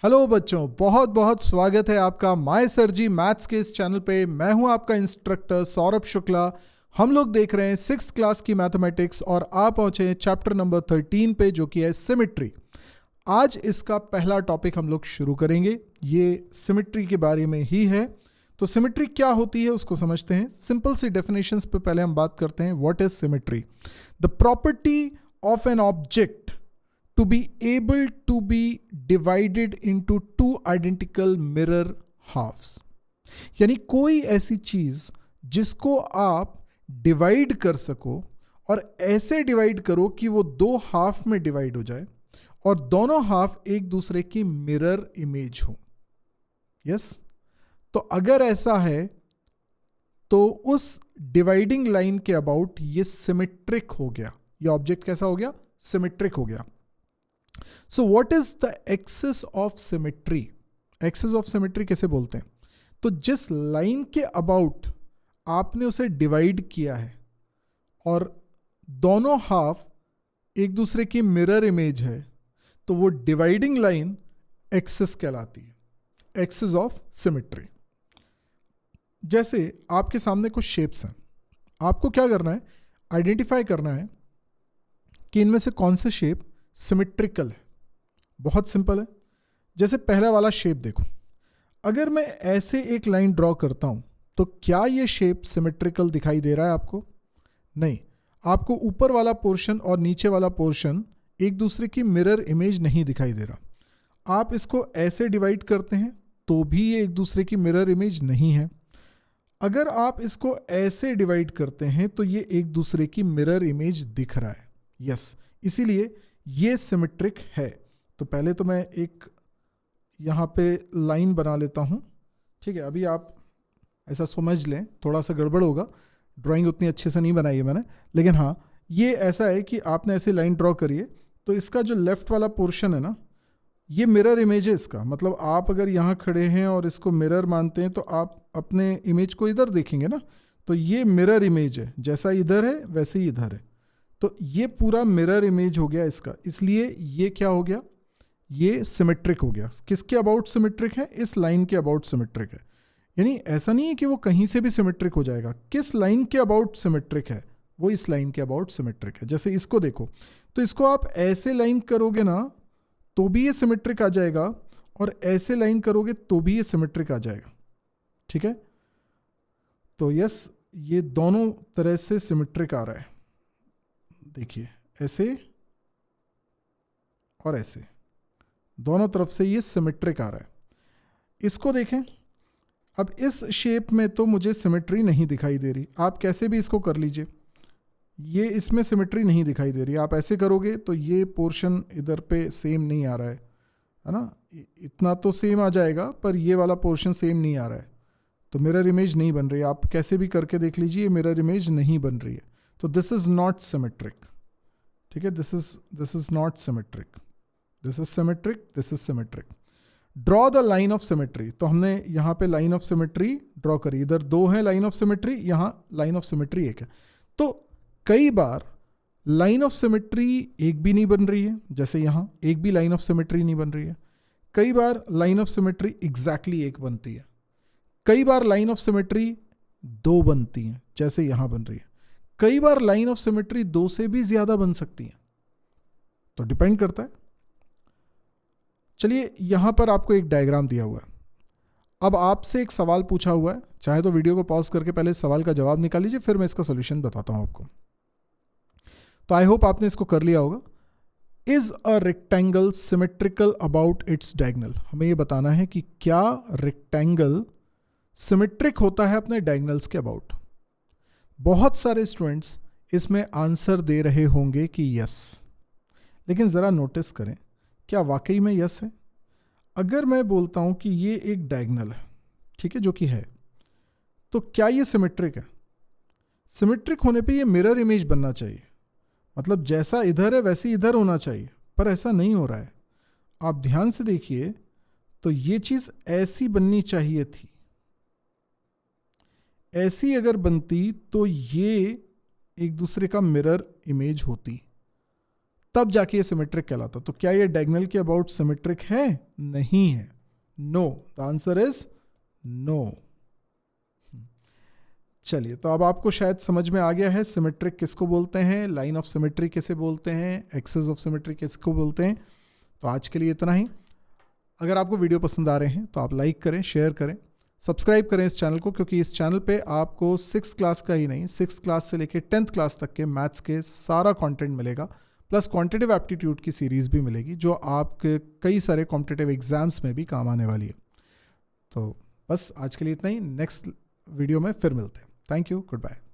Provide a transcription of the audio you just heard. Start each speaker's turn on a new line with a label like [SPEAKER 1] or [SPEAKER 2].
[SPEAKER 1] Hello बच्चों, बहुत बहुत स्वागत है आपका माय सर जी मैथ्स के इस चैनल पे। मैं हूं आपका इंस्ट्रक्टर सौरभ शुक्ला। हम लोग देख रहे हैं 6th क्लास की मैथमेटिक्स और आप पहुंचे हैं चैप्टर नंबर 13 पे, जो कि है सिमेट्री। आज इसका पहला टॉपिक हम लोग शुरू करेंगे, ये सिमेट्री के बारे में ही है। तो सिमेट्री क्या होती है उसको समझते हैं। सिंपल सी डेफिनेशंस पे पहले हम बात करते हैं। What is symmetry? The property of an object to be able to be divided into two identical mirror halves। यानी कोई ऐसी चीज जिसको आप डिवाइड कर सको और ऐसे डिवाइड करो कि वो दो हाफ में डिवाइड हो जाए और दोनों हाफ एक दूसरे की मिरर इमेज हो। यस, तो अगर ऐसा है तो उस डिवाइडिंग लाइन के अबाउट ये सिमेट्रिक हो गया। ये ऑब्जेक्ट कैसा हो गया? सिमेट्रिक हो गया। So what is the axis of symmetry? Axis of symmetry कैसे बोलते हैं? तो जिस लाइन के अबाउट आपने उसे डिवाइड किया है और दोनों हाफ एक दूसरे की मिरर इमेज है, तो वो डिवाइडिंग लाइन एक्सिस कहलाती है। Axis of symmetry. जैसे आपके सामने कुछ शेप्स हैं, आपको क्या करना है? आइडेंटिफाई करना है कि इनमें से कौन से शेप सिमेट्रिकल है। बहुत सिंपल है। जैसे पहला वाला शेप देखो, अगर मैं ऐसे एक लाइन ड्रॉ करता हूं तो क्या ये शेप सिमेट्रिकल दिखाई दे रहा है आपको? नहीं। आपको ऊपर वाला पोर्शन और नीचे वाला पोर्शन एक दूसरे की मिरर इमेज नहीं दिखाई दे रहा। आप इसको ऐसे डिवाइड करते हैं तो भी ये एक दूसरे की मिरर इमेज नहीं है। अगर आप इसको ऐसे डिवाइड करते हैं तो ये एक दूसरे की मिरर इमेज दिख रहा है। यस, इसीलिए ये सिमेट्रिक है। तो पहले तो मैं एक यहाँ पे लाइन बना लेता हूँ। ठीक है, अभी आप ऐसा समझ लें, थोड़ा सा गड़बड़ होगा, ड्राइंग उतनी अच्छे से नहीं बनाई है मैंने, लेकिन हाँ ये ऐसा है कि आपने ऐसी लाइन ड्रॉ करी है तो इसका जो लेफ्ट वाला पोर्शन है ना, ये मिरर इमेज है इसका। मतलब आप अगर यहाँ खड़े हैं और इसको मिरर मानते हैं तो आप अपने इमेज को इधर देखेंगे ना, तो ये मिरर इमेज है, जैसा इधर है वैसे ही इधर है। तो ये पूरा मिरर इमेज हो गया इसका, इसलिए ये क्या हो गया? ये सिमेट्रिक हो गया। किसके अबाउट सिमेट्रिक है? इस लाइन के अबाउट सिमेट्रिक है। यानी ऐसा नहीं है कि वो कहीं से भी सिमेट्रिक हो जाएगा। किस लाइन के अबाउट सिमेट्रिक है? वो इस लाइन के अबाउट सिमेट्रिक है। जैसे इसको देखो, तो इसको आप ऐसे लाइन करोगे ना तो भी ये सिमेट्रिक आ जाएगा, और ऐसे लाइन करोगे तो भी ये सिमेट्रिक आ जाएगा। ठीक है, तो यस, ये दोनों तरह से सिमेट्रिक आ रहा है। देखिए, ऐसे और ऐसे, दोनों तरफ से ये सिमेट्रिक आ रहा है। इसको देखें, अब इस शेप में तो मुझे सिमेट्री नहीं दिखाई दे रही। आप कैसे भी इसको कर लीजिए, ये इसमें सिमेट्री नहीं दिखाई दे रही। आप ऐसे करोगे तो ये पोर्शन इधर पे सेम नहीं आ रहा है ना? इतना तो सेम आ जाएगा पर ये वाला पोर्शन सेम नहीं आ रहा है, तो मिरर इमेज नहीं बन रही। आप कैसे भी करके देख लीजिए, मिरर इमेज नहीं बन रही है। तो दिस इज नॉट सिमेट्रिक। ठीक है, this is not symmetric. This is symmetric, this is symmetric. Draw the line of symmetry. तो हमने यहाँ पे लाइन ऑफ सिमेट्री ड्रॉ करी। इधर दो है लाइन ऑफ सिमेट्री, यहाँ लाइन ऑफ सिमेट्री एक है। तो कई बार लाइन ऑफ सिमेट्री एक भी नहीं बन रही है, जैसे यहाँ एक भी लाइन ऑफ सिमेट्री नहीं बन रही है। कई बार लाइन ऑफ सिमेट्री एग्जैक्टली एक बनती है। कई बार लाइन ऑफ सिमेट्री दो बनती हैं, जैसे यहाँ बन रही है। कई बार लाइन ऑफ सिमेट्री दो से भी ज्यादा बन सकती है। तो डिपेंड करता है। चलिए, यहां पर आपको एक डायग्राम दिया हुआ है। अब आपसे एक सवाल पूछा हुआ है, चाहे तो वीडियो को पॉज करके पहले सवाल का जवाब निकाल लीजिए, फिर मैं इसका सॉल्यूशन बताता हूं आपको। तो आई होप आपने इसको कर लिया होगा। Is a rectangle symmetrical about its diagonal? हमें यह बताना है कि क्या रेक्टेंगल सिमेट्रिक होता है अपने डायगोनल्स के अबाउट। बहुत सारे स्टूडेंट्स इसमें आंसर दे रहे होंगे कि यस, लेकिन जरा नोटिस करें, क्या वाकई में यस है? अगर मैं बोलता हूं कि ये एक डायगोनल है, ठीक है, जो कि है, तो क्या ये सिमेट्रिक है? सिमेट्रिक होने पे ये मिरर इमेज बनना चाहिए। मतलब जैसा इधर है वैसे इधर होना चाहिए, पर ऐसा नहीं हो रहा है। आप ध्यान से देखिए, तो ये चीज ऐसी बननी चाहिए थी। ऐसी अगर बनती तो ये एक दूसरे का मिरर इमेज होती, तब जाके ये सिमेट्रिक कहलाता। तो क्या ये डायगोनल के अबाउट सिमेट्रिक है? नहीं है। No, the answer is no. चलिए, तो अब आपको शायद समझ में आ गया है सिमेट्रिक किसको बोलते हैं, लाइन ऑफ सिमेट्री किसे बोलते हैं, एक्सेस ऑफ सिमेट्री किसको बोलते हैं। तो आज के लिए इतना ही। अगर आपको वीडियो पसंद आ रहे हैं तो आप लाइक करें, शेयर करें, सब्सक्राइब करें इस चैनल को, क्योंकि इस चैनल पे आपको 6th क्लास का ही नहीं, 6th क्लास से लेकर 10th क्लास तक के मैथ्स के सारा कंटेंट मिलेगा, प्लस क्वांटिटेटिव एप्टीट्यूड की सीरीज़ भी मिलेगी जो आपके कई सारे कॉम्पिटिटिव एग्जाम्स में भी काम आने वाली है। तो बस आज के लिए इतना ही। नेक्स्ट वीडियो में फिर मिलते हैं। Thank you, good bye.